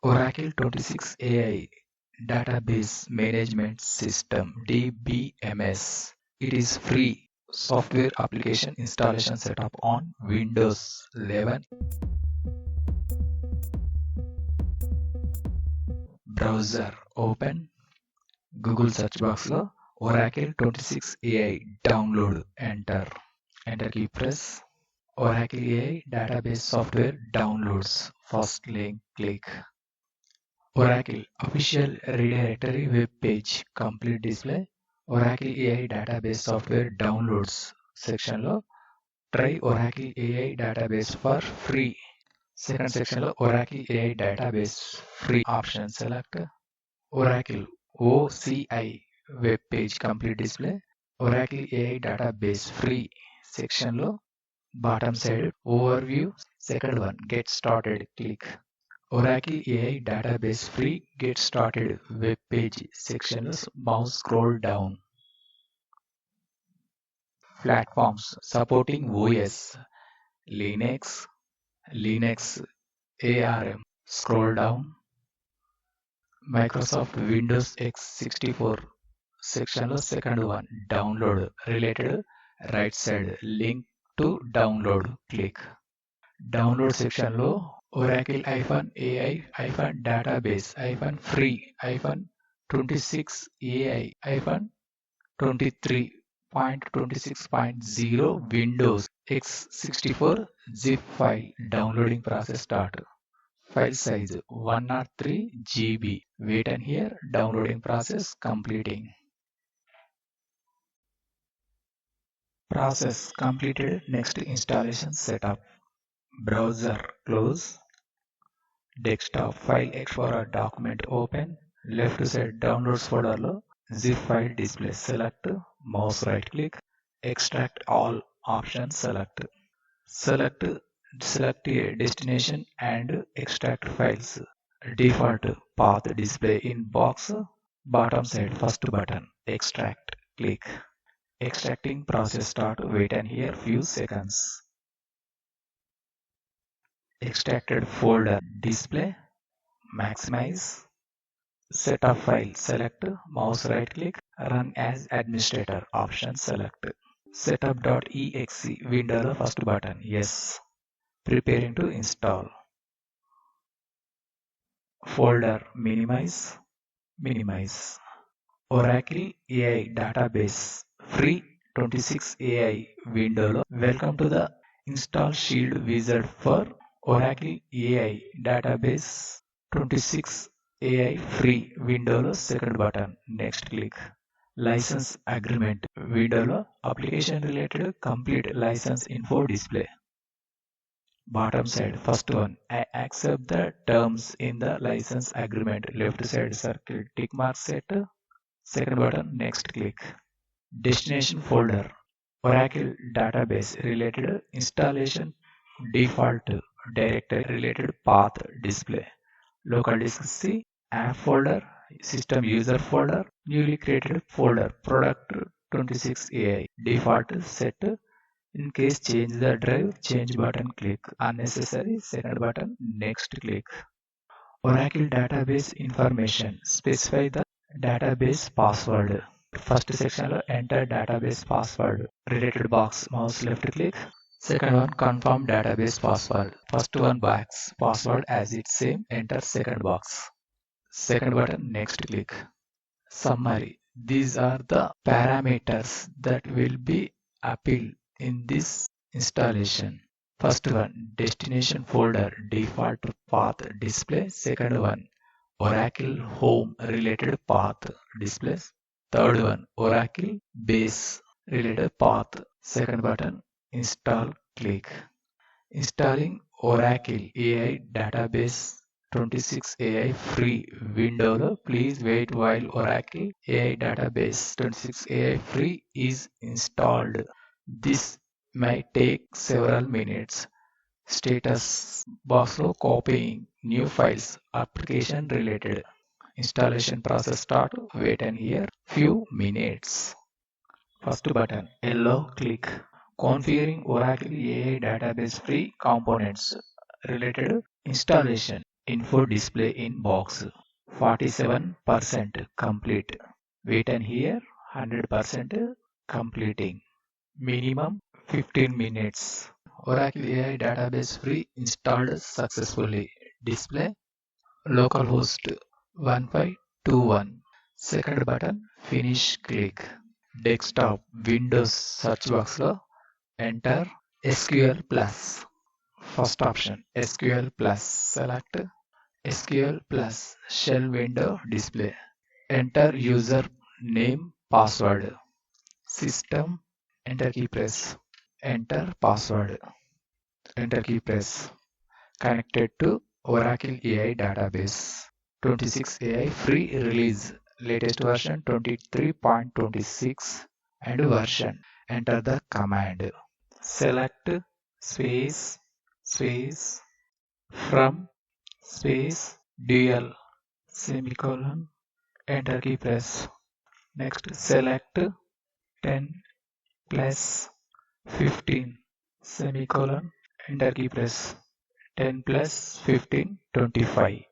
Oracle 26 AI Database Management System DBMS. It is free software application installation setup on Windows 11. Browser open Google search box lo Oracle 26 AI download enter key press Oracle AI database software downloads first link click Oracle official redirectory web page complete display Oracle AI database software downloads section lo try Oracle AI database for free second section lo Oracle AI database free option select Oracle OCI web page complete display Oracle AI database free section lo bottom side overview second one get started click Oracle AI database free get started web page section mouse scroll down platforms supporting OS Linux ARM scroll down Microsoft Windows x64 section lo second one download related right side link to download click download section lo Oracle AI database free 26 AI 23.26.0 Windows x64 zip file downloading process start. File size 103 GB. Wait and here downloading process completing. Process completed. Next installation setup. Browser close. Desktop file explorer document open. Left side downloads folder lo zip file display select. Mouse right click. Extract all options select. Select a destination and extract files. Default path display in box bottom side first button extract click extracting process start wait and here few seconds extracted folder display maximize setup file select mouse right click run as administrator option select setup.exe window first button yes preparing to install folder minimize Oracle AI database free 26 AI window lo welcome to the install shield wizard for Oracle AI database 26 AI free window lo second button next click license agreement window lo application related complete license info display bottom side first one I accept the terms in the license agreement left side circle tick mark set second button next click destination folder Oracle database related installation default directory related path display local disk C app folder system user folder newly created folder product 26 AI default set in case change the drive change button click unnecessary second button next click Oracle database information specify the database password first section lo enter database password related box mouse left click second one confirm database password first one box password as its same enter second box second button next click summary these are the parameters that will be appealed in this installation first one destination folder default path display second one Oracle home related path displays third one Oracle base related path second button install click installing Oracle AI database 26 AI free window lo please wait while Oracle AI database 26 AI free is installed this may take several minutes status box lo copying new files application related installation process start wait and here few minutes first button yellow click configuring Oracle AI database free components related installation info display in box. 47% complete. Wait and hear. 100% completing. Minimum 15 minutes. Oracle AI database free installed successfully. Display localhost 1521. Second button finish click. Desktop Windows search box lo enter SQL plus. First option SQL plus. Select SQL plus shell window display. Enter user name password. System enter key press. Enter password. Enter key press. Connected to Oracle AI database. 26 AI free release. Latest version 23.26 and version. Enter the command. Select space space from space dual semicolon. Enter key press. Next select 10 plus 15 semicolon. Enter key press. 10 plus 15 25.